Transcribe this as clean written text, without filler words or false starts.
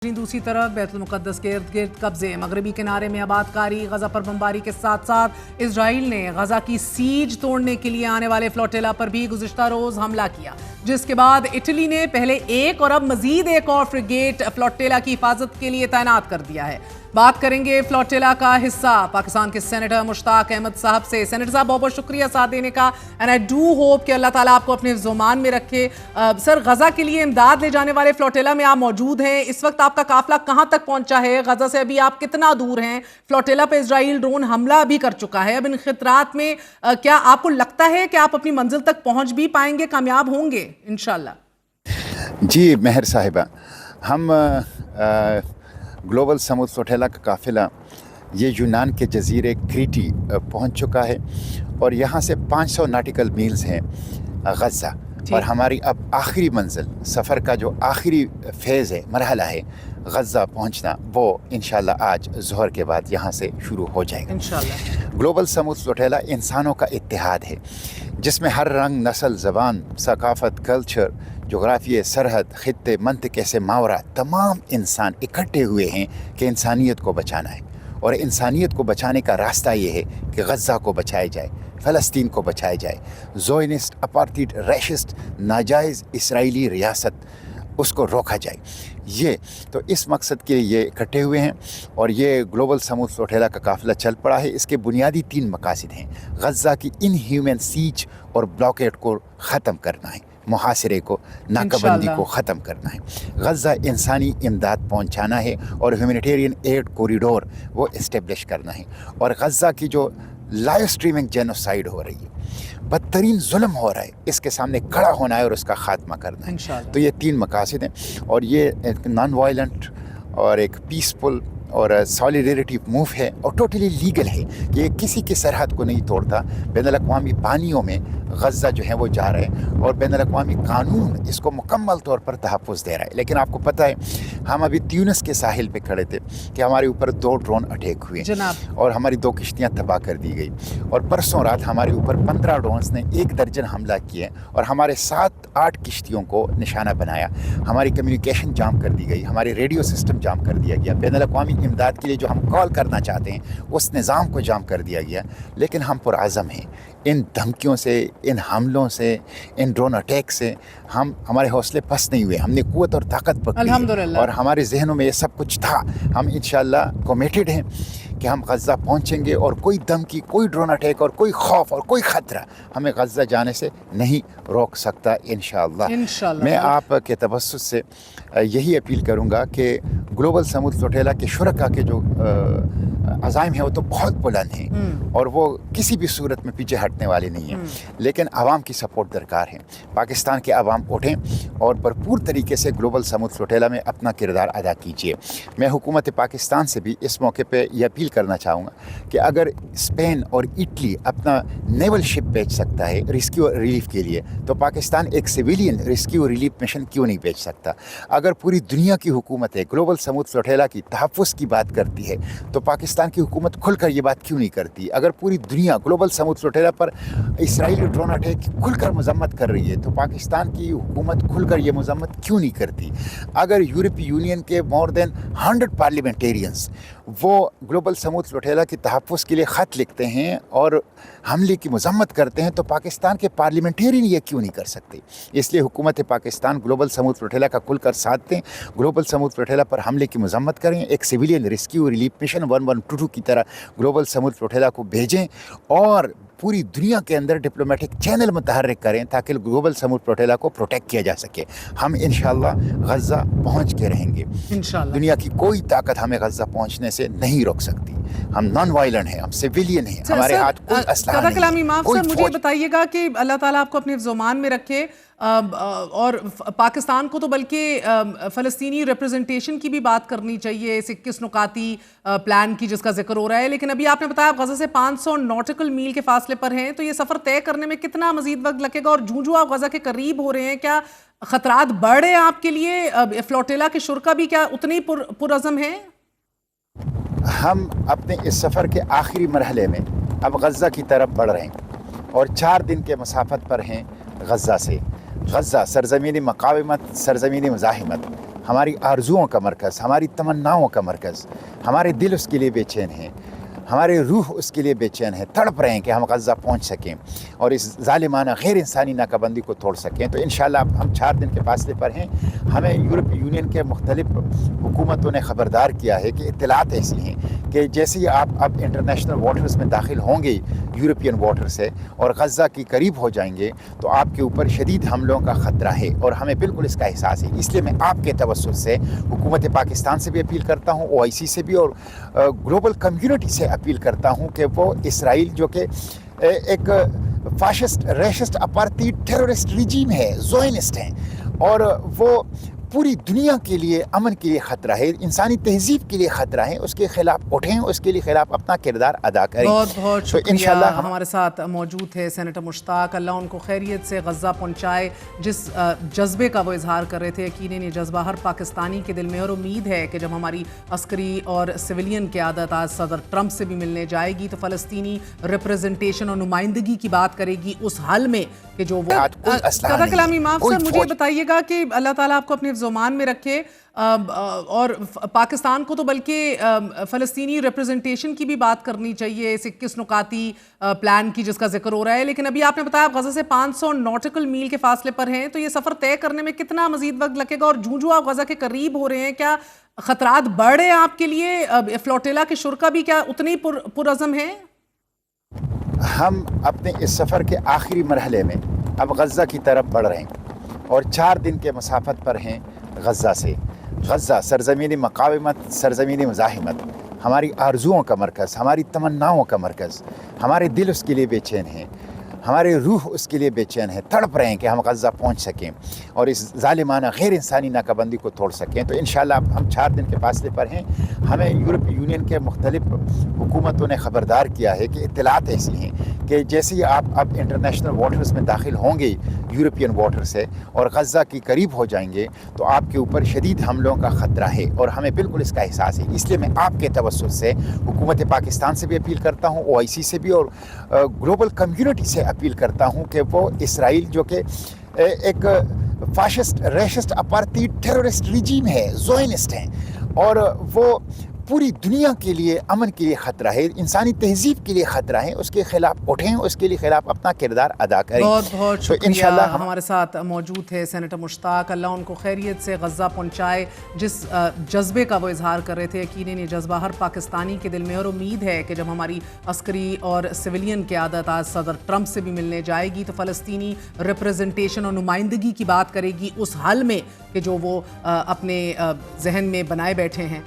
दूसरी तरफ बैतुल मुक़द्दस के इर्द गिर्द कब्जे, मगरबी किनारे में आबादकारी, गजा पर बमबारी के साथ साथ इसराइल ने गजा की सीज तोड़ने के लिए आने वाले फ्लोटिला पर भी गुज़िश्ता रोज हमला किया, जिसके बाद इटली ने पहले एक और अब मजीद एक और फ्रिगेट फ्लोटिला की हिफाजत के लिए तैनात कर दिया है। बात करेंगे फ्लोटिला का हिस्सा पाकिस्तान के सेनेटर मुश्ताक अहमद साहब से। सेनेटर साहब, बहुत बहुत शुक्रिया साथ देने का, एंड आई डू होप कि अल्लाह ताला आपको अपने ज़ुमान में रखे। सर, गजा के लिए इमदाद ले जाने वाले फ्लोटिला में आप मौजूद हैं, इस वक्त आपका काफिला कहां तक पहुंचा है? गजा से अभी आप कितना दूर हैं? फ्लोटिला पे इजराइल ड्रोन हमला भी कर चुका है। अब इन खतरात में क्या आपको लगता है कि आप अपनी मंजिल तक पहुंच भी पाएंगे, कामयाब होंगे इंशाल्लाह? जी मेहर साहिबा, हम ग्लोबल समुद्र फ्लोटिला का काफ़िला ये यूनान के जजीरे क्रीटी पहुंच चुका है और यहाँ से 500 नाटिकल मील्स हैं गज़ा, और हमारी अब आखिरी मंजिल, सफ़र का जो आखिरी फेज़ है, मरहला है गज़ा पहुंचना, वो इंशाल्लाह आज ज़ोहर के बाद यहाँ से शुरू हो जाएगा इंशाल्लाह। ग्लोबल समुद्र फ्लोटिला इंसानों का इत्तेहाद है जिसमें हर रंग, नस्ल, ज़बान, सकाफ़त, कल्चर, जोग्राफिया, सरहद, ख़ित्ते, मंतिक़े से मावरा तमाम इंसान इकट्ठे हुए हैं कि इंसानियत को बचाना है, और इंसानियत को बचाने का रास्ता ये है कि गज़ा को बचाया जाए, फ़लस्तीन को बचाया जाए, ज़ोयनिस्ट, अपार्थाइड, रैशिस्ट, नाजायज़ इसराइली रियासत उसको रोका जाए। ये तो इस मकसद के लिए ये इकट्ठे हुए हैं और ये ग्लोबल समुद्र फ्लोटिला का काफ़िला चल पड़ा है। इसके बुनियादी 3 मकासद हैं। गज़ा की इनह्यूमन सीज और ब्लॉकेट को ख़त्म करना है, मुहासिरे को, नाकाबंदी को ख़त्म करना है, गज़ा इंसानी इमदाद पहुंचाना है और ह्यूमैनिटेरियन एड कॉरिडोर वो इस्टेब्लिश करना है, और गज़ा की जो लाइव स्ट्रीमिंग जेनोसाइड हो रही है, बदतरीन जुल्म हो रहा है, इसके सामने खड़ा होना है और उसका ख़ात्मा करना है। तो ये 3 मकासद हैं, और ये एक नॉन वायलेंट और एक पीसफुल और सॉलिडेरिटी मूव है और टोटली लीगल है। ये किसी की सरहद को नहीं तोड़ता। बैनुल-अक़वामी पानियों में गज़ा जो है वो जा रहे हैं और बैनुल-अक़वामी कानून इसको मुकम्मल तौर पर तहफ़्फ़ुज़ दे रहा है। लेकिन आपको पता है, हम अभी ट्यूनिस के साहिल पे खड़े थे कि हमारे ऊपर 2 ड्रोन अटैक हुए और हमारी 2 किश्तियाँ तबाह कर दी गई, और परसों रात हमारे ऊपर 15 ड्रोन्स ने 1 दर्जन हमला किए और हमारे 7-8 किश्तियों को निशाना बनाया। हमारी कम्युनिकेशन जाम कर दी गई, हमारी रेडियो सिस्टम जाम कर दिया गया, बैनुल-अक़वामी इमदाद के लिए जो हम कॉल करना चाहते हैं उस निज़ाम को जाम कर दिया गया। लेकिन हम पुरअज़म हैं, इन धमकियों से, इन हमलों से, इन ड्रोन अटैक से हमारे हौसले पस्त नहीं हुए। हमने क़ुव्वत और ताकत पकड़ी और हमारे जहनों में ये सब कुछ था। हम इंशाअल्लाह कमिटेड हैं कि हम गज़ा पहुंचेंगे और कोई धमकी, कोई ड्रोन अटैक और कोई खौफ और कोई ख़तरा हमें गज़ा जाने से नहीं रोक सकता इंशाअल्लाह। मैं आपके तबस्सुस से यही अपील करूँगा कि ग्लोबल समुद्र फ्लोटिला के शुरका के जो अज़ाइम है वो तो बहुत बुलंद हैं और वो किसी भी सूरत में पीछे हटने वाले नहीं हैं, लेकिन आवाम की सपोर्ट दरकार है। पाकिस्तान के आवाम उठें और भरपूर तरीके से ग्लोबल समुद्र फ्लोटिला में अपना किरदार अदा कीजिए। मैं हुकूमत पाकिस्तान से भी इस मौके पे ये अपील करना चाहूँगा कि अगर स्पेन और इटली अपना नेवल शिप भेज सकता है रेस्क्यू और रिलीफ के लिए, तो पाकिस्तान एक सिविलियन रेस्क्यू और रिलीफ मिशन क्यों नहीं भेज सकता? अगर पूरी दुनिया की हुकूमतें ग्लोबल समुद्र फ्लोटिला की तहफ़्फ़ुज़ की बात करती है, तो पाकिस्तान की हुकूमत खुलकर ये बात क्यों नहीं करती? अगर पूरी दुनिया ग्लोबल समुद्र फ्लोटिला पर इसराइली ड्रोन अटैक की खुलकर मज़म्मत कर रही है, तो पाकिस्तान की हुकूमत खुलकर ये मज़म्मत क्यों नहीं करती? अगर यूरोपीय यूनियन के मोर देन 100 पार्लियामेंटेरियंस वो ग्लोबल समुद्र फ्लोटिला की तहफ़्फ़ुज़ के लिए ख़त लिखते हैं और हमले की मज़म्मत करते हैं, तो पाकिस्तान के पार्लियामेंटेरियन ये क्यों नहीं कर सकते? इसलिए हुकूमत पाकिस्तान ग्लोबल समुद्र फ्लोटिला का खुलकर साथ दें, ग्लोबल समुद्र फ्लोटिला पर हमले की मज़म्मत करें, एक सिविलियन रेस्क्यू रिलीफ मिशन 1122 की तरह ग्लोबल समुद्र फ्लोटिला को भेजें और पूरी दुनिया के अंदर डिप्लोमेटिक चैनल मुतहर्रिक करें ताकि ग्लोबल समुद्र फ्लोटिला को प्रोटेक्ट किया जा सके। हम इंशाअल्लाह गज़ा पहुंच के रहेंगे इंशाअल्लाह। दुनिया की कोई ताकत हमें गज़ा पहुंचने से नहीं रोक सकती। हम नॉन वायलेंट हैं, हम सिविलियन हैं, हमारे हाथ कोई असलहा नहीं है। मुझे बताइएगा कि अल्लाह ताला आपको अपने ज़ुबान में रखे, और पाकिस्तान को तो बल्कि फ़लस्तीनी रिप्रेजेंटेशन की भी बात करनी चाहिए, इस 21 नुकाती प्लान की जिसका जिक्र हो रहा है। लेकिन अभी आपने बताया आप गज़ा से 500 नॉटिकल मील के फासले पर हैं, तो ये सफ़र तय करने में कितना मजीद वक्त लगेगा? और जूं आप गज़ा के करीब हो रहे हैं, क्या खतरात बढ़ रहे हैं आपके लिए? फ्लोटिला के शुरका भी क्या उतने ही पुरअज़म हैं? हम अपने इस सफ़र के आखिरी मरहले में अब गज़ा की तरफ बढ़ रहे हैं और 4 दिन के मसाफत पर हैं गज़ा से। गज़ा सरज़मीन मक़ावमत, सरज़मीन मुज़ाहिमत, हमारी आरजुओं का मरकज़, हमारी तमन्नाओं का मरकज़। हमारे दिल उसके लिए बेचैन हैं, हमारे रूह उसके लिए बेचैन है, तड़प रहे हैं कि हम गज़ा पहुंच सकें और इस ज़ालिमाना गैर इंसानी नाकाबंदी को तोड़ सकें। तो इंशाअल्लाह हम 4 दिन के फासले पर हैं। हमें यूरोपीय यूनियन के मुख्तलिफ हुकूमतों ने ख़बरदार किया है कि इत्तलात ऐसी हैं कि जैसे ही आप अब इंटरनेशनल वाटर्स में दाखिल होंगे यूरोपियन वाटर से और गज़ा के करीब हो जाएंगे तो आपके ऊपर शदीद हमलों का ख़तरा है और हमें बिल्कुल इसका एहसास है। इसलिए मैं आपके तवस्सुल से हुकूमत पाकिस्तान से भी अपील करता हूँ, OIC से भी और ग्लोबल कम्युनिटी से अपील करता हूँ कि वो इसराइल जो कि एक फाशिस्ट, रेशिस्ट, अपार्थाइड टेररिस्ट रिजीम है, ज़ोयनिस्ट हैं और वो पूरी दुनिया के लिए अमन के लिए ख़तरा है, इंसानी तहजीब के लिए ख़तरा है, उसके खिलाफ उठें, उसके लिए खिलाफ अपना किरदार अदा करें। बहुत बहुत तो शुक्रिया। इंशाअल्लाह हमारे साथ मौजूद थे सेनेटर मुश्ताक, अल्लाह उनको खैरियत से गज़ा पहुँचाए। जिस जज्बे का वो इजहार कर रहे थे, यकीनन ये जज्बा हर पाकिस्तानी के दिल में, और उम्मीद है कि जब हमारी अस्करी और सिविलियन क़यादत आज सदर ट्रंप से भी मिलने जाएगी तो फ़लस्तीनी रिप्रेजेंटेशन और नुमाइंदगी की बात करेगी उस हल में कि जो वो दादा कलामी। माफ सर, मुझे बताइएगा कि अल्लाह ताला आपको अपने ज़ुबान में रखे और पाकिस्तान को तो बल्कि फ़लस्तीनी रिप्रेजेंटेशन की भी बात करनी चाहिए, इस 21 नुकाती प्लान की जिसका जिक्र हो रहा है। लेकिन अभी आपने बताया आप गज़ा से 500 नॉटिकल मील के फासले पर हैं, तो ये सफ़र तय करने में कितना मजीद वक्त लगेगा और जूं आप गज़ा के करीब हो रहे हैं क्या ख़तरात बढ़ रहे हैं आपके लिए? फ्लोटिला के शुरा भी क्या उतने ही पुरअज़म हैं? हम अपने इस सफ़र के आखिरी मरहले में अब गज़ा की तरफ बढ़ रहे हैं और 4 दिन के मसाफत पर हैं गज़ा से। गज़ा सरज़मीन मक़ावमत, सरज़मीन मुज़ाहिमत, हमारी आरजुओं का मरकज़, हमारी तमन्नाओं का मरकज़। हमारे दिल उसके लिए बेचैन हैं, हमारे रूह उसके लिए बेचैन है, तड़प रहे हैं कि हम गज़ा पहुंच सकें और इस ज़ालिमाना गैर इंसानी नाकाबंदी को तोड़ सकें। तो इंशाअल्लाह हम 4 दिन के फासले पर हैं। हमें यूरोपीय यूनियन के मुख्तलिफ हुकूमतों ने ख़बरदार किया है कि इत्तलात ऐसी हैं कि जैसे ही आप अब इंटरनेशनल वाटर्स में दाखिल होंगे यूरोपियन वाटर से और गज़ा के करीब हो जाएंगे तो आपके ऊपर शदीद हमलों का ख़तरा है और हमें बिल्कुल इसका एहसास है। इसलिए मैं आपके तवस्सुल से हुकूमत पाकिस्तान से भी अपील करता हूँ, OIC से भी और ग्लोबल कम्युनिटी से अपील करता हूँ कि वो इसराइल जो कि एक फाशिस्ट, रेशिस्ट, अपार्थाइड टेररिस्ट रिजीम है, ज़ोयनिस्ट हैं और वो पूरी दुनिया के लिए अमन के लिए ख़तरा है, इंसानी तहजीब के लिए ख़तरा है, उसके खिलाफ उठें, उसके लिए खिलाफ अपना किरदार अदा करें। बहुत बहुत शुक्रिया। तो हमारे साथ मौजूद थे सेनेटर मुश्ताक, अल्लाह उनको खैरियत से गज़ा पहुँचाए। जिस जज्बे का वो इजहार कर रहे थे, यकीनन ये जज्बा हर पाकिस्तानी के दिल में, और उम्मीद है कि जब हमारी अस्करी और सिविलियन क़यादत आज सदर ट्रंप से भी मिलने जाएगी तो फ़लस्तीनी रिप्रेजेंटेशन और नुमाइंदगी की बात करेगी उस हल में कि जो वो अपने जहन में बनाए बैठे हैं।